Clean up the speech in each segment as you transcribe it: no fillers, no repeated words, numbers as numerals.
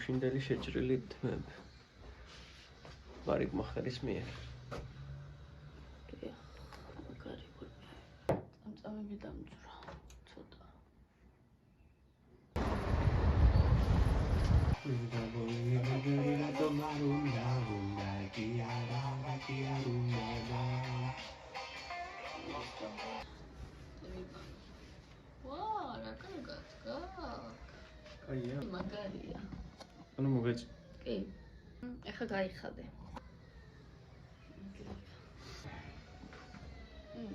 შინდელი შეჭრილი თმები. მარიკ მახერის მიერ. წამწამები დამძვრა. ცოტა. ვა, რა კარგად გაქვს. კაია. მაგარია. ანუ მოგეწ. კი. ეხლა გაიხადე.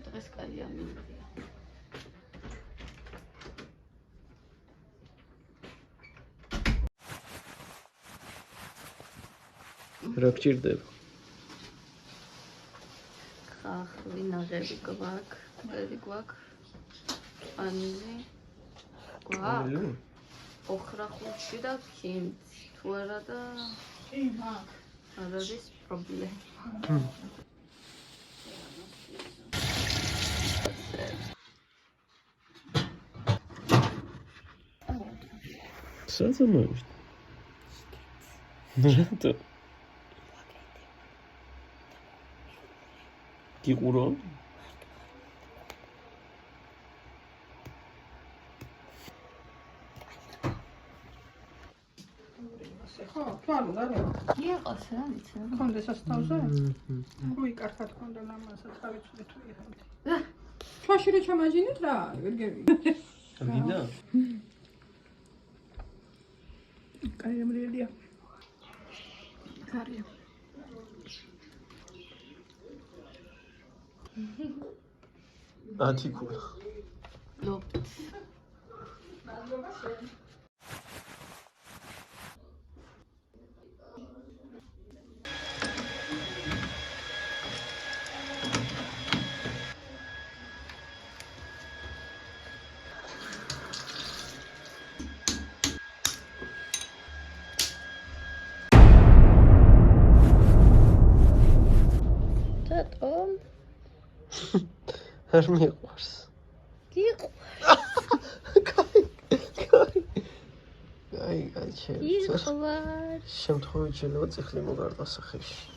დღეს კაია მინდია. რა გჭირდება? ხახლი, ნაღები გვაქვს. პანიზი. გვაქვს. ოხრა ხუთში და ქიმცი. თუ არა და არ არის პრობლემა. Сазамовишь? Рато. Гигуро? ხო, თვალო არა. იყოს რა ვიცი. კონდეს ასთავზე? როი კარგად კონდა ლამასაც ავიცვლე თუ ეხავდი. ჩვაში რა ჩამაჟინეთ რა, ვერ გევიდე. Მინდა? კაი მრიელია. კარია. ათიკულა. ლოპ. არ მიყვარს. კაი, იყვარ. შემთხვევით შეიძლება წიხლი მოგარდა სახეში.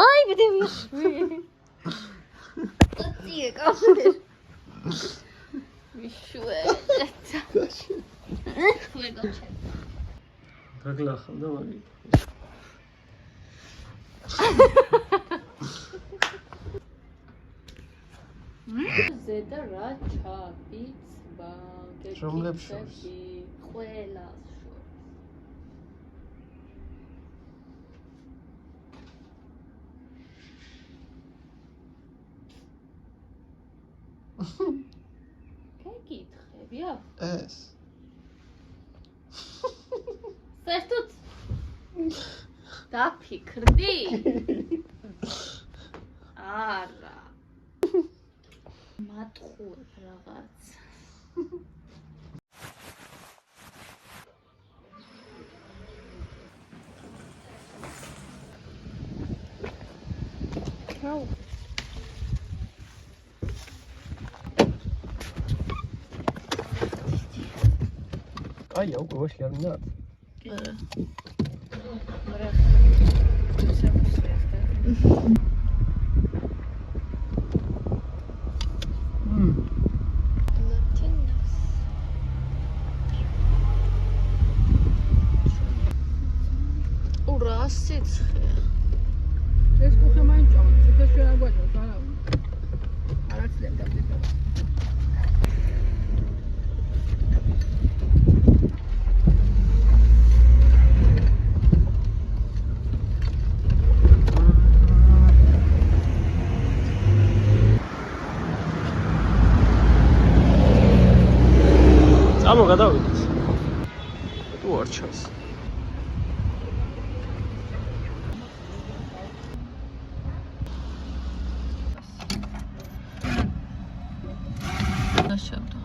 აი, ბედემიშვი. წიე კაფე. მიშვე. გაში. ვეგოჩე. გაგლახავდა მაგით. ზედა რა ჩაბიცვა რომლებს შორის? ყველას შორის. გეკითხებია? ეს. საერთოდ დაფიქრდი? არა. მატყუებ რაღაც. რაუ. აი, აუ, გოში არ მინდა. არა. ეს კუხე მაინჭავთ, ეს ჩვენ არ გვაჭავს, არა. არაცლებ დამდება. წამო გადავიდეთ. თუ არ ჩანს. შევდო.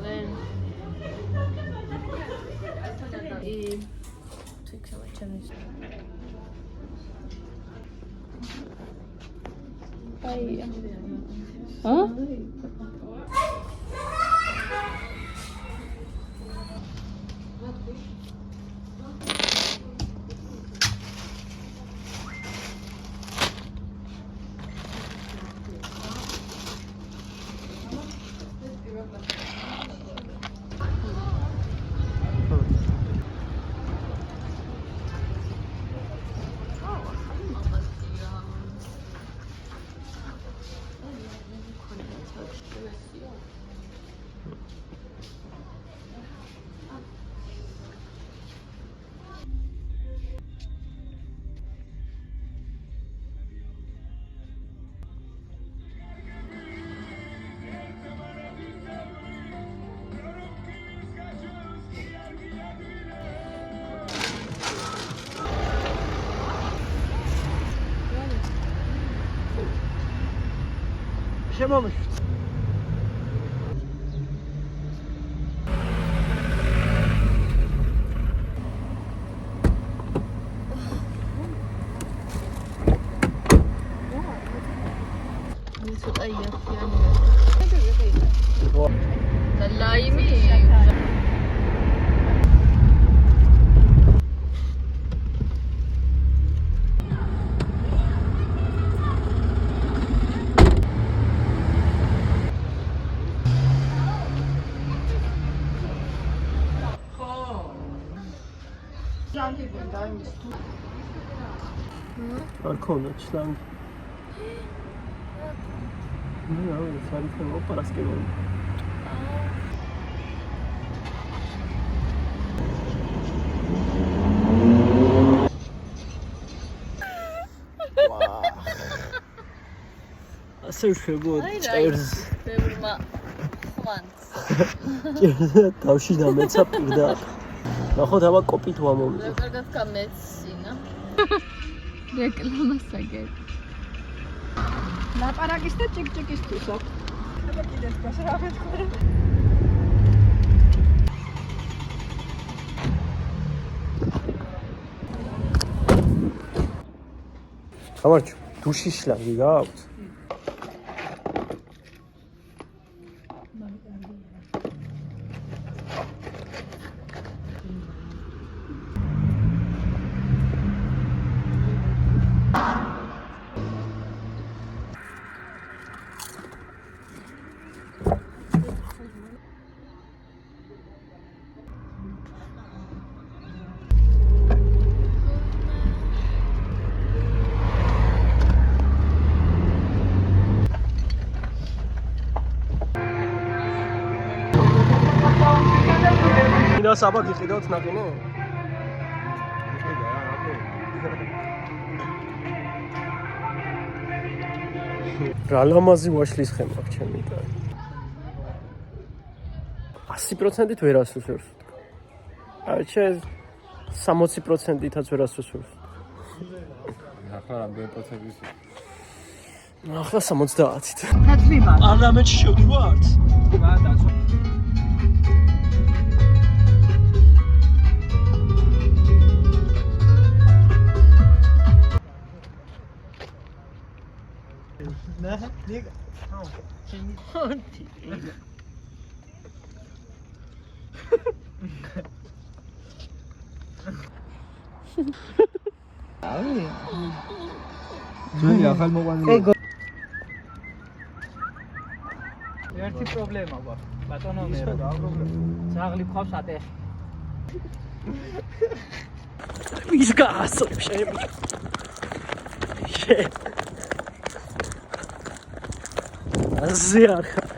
ვენ. თქო ჩემს. აია. ა? შემომიშვით. ცოტა იაფიანი. და ლაიმი არ ქონდა ჩლანგი. ნუ სარიფო პარასკევი. ასე შეგვიძლია წერს. ბევრმა ხვანს. თავში დამეცა პირდაპირ. ნახოთ აბა კოპით ვამოვიდა. კარგად გამეცინა. რეკლამა საგერ. ლაპარაკის და ჭიკჭიკისთვის აქვს. აბა კიდეს გას რა ვეთქვა. გამარჯო, დუშის შლანგი გააქვთ? მინას აბა გიყიდავთ ნაყინო? რა ლამაზი ვაშლის ხემ აქვს ჩემი კაცი. 100%-ით ვერ ასუსურს. აჩე 60%-ითაც ვერ ასუსურს. ახლა რამდენი პროცენტის? ახლა 70-ით. ნაცვიმა. პარლამენტში შევდივართ? გადაცვა. نه دیگه ძველი ახალ მოყვანილი. ერთი პრობლემა გვაქვს. ბატონო მე რა პრობლემა? ძაღლი ხავს ატეხი. ის გასწრებ შეიძლება. აზე არ ხარ.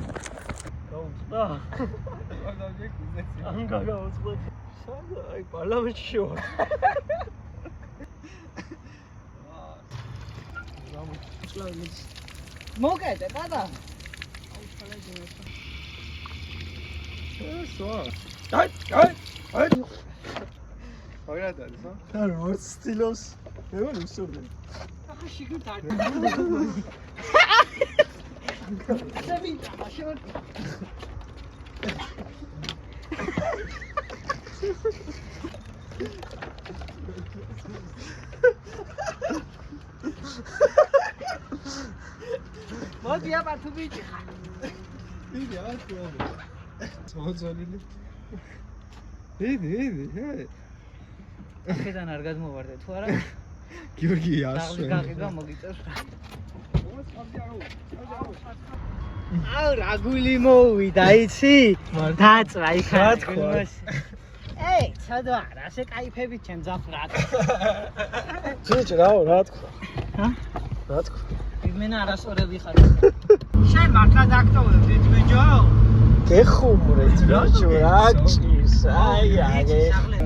გაუწდა. ან გაგაუწდა. სადა აი პარლამენტში შევარ. მოკეთე, პატა. აი. ოღონდ არის, ხო? და როგორც სტილოს. მე ვარ უსურვი. ახლა შიგნით არ მოდი აბა თუ ბიჭი ხარ. იგი არ თქვა. მოძონილი. იდი. აქედან არ გადმოვარდე თუ არა? გიორგი დაღლი ასვენ. გაყიდვა მოგიწევს რა. აუ რა გული მოვიდა იცი? დაწვა იქ რა თქვა. ეი, ცოდვა, რასე кайფები ჩემ ძახ რა. ძიჭ რა თქვა? ჰა? რა თქვა? იმენა არასწორები ხარ. შენ მართლა დაგტოვებდით ბიჭო? გეხუმრეთ ბიჭო რა ჭირს აი იცი აი საღლე.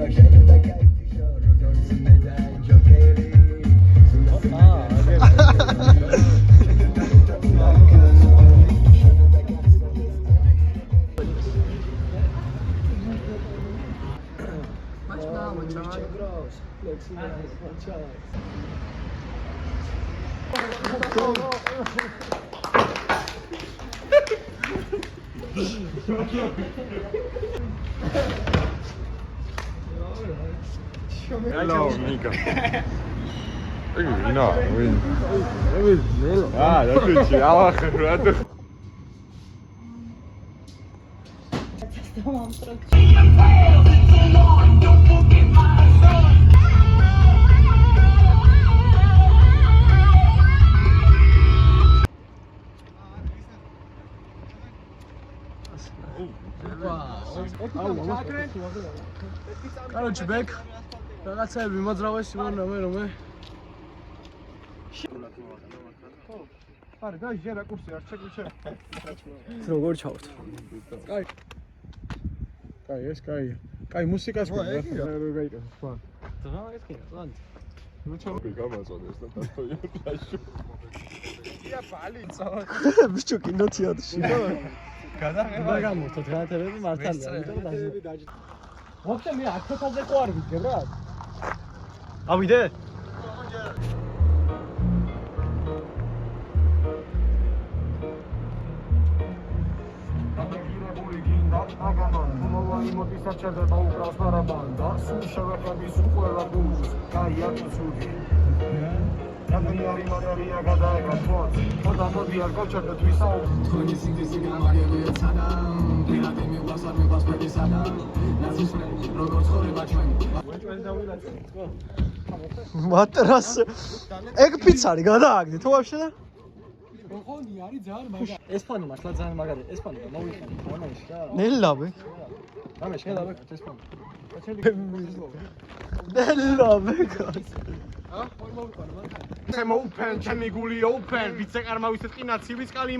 Hello, Mika. No, Ah, dat is je oude. Короче, ბეკ რაღაცები მოძრავეს იმან რომე Are, da, jera kursi, ar çekmişe. როგორ ჩავთ? კაი. კაი, ეს კაია. კაი, მუსიკას გქონდა. რა გაიგე, სხვა. ძმა მოგეცქია, ლანდ. Ну что, გამაწოდეს და დასტოია ფლაშო. ია ბალი წავა. ბიჭო, კინოთეატრში. გადაღება გამორთოთ განათებები მართალია, იმიტომ დაჟე. მოკლედ მე 1000-ზე ყო არ ვიდგე რა. ავიდე? მატრას ეგ პიცარი გადააგდე თუ ვაფშე და ოღონი არის ძალიან მაგარი. ეს ფონი მართლა ძალიან მაგარი. ეს ფონი მოვიხდი ფონაში რა. ნელაბე რამე შედავე ეს ფონი. ნელაბე Sem open, ჩემი გული open, ვიცე არ მავისეთ ყინაცი ვისკალი.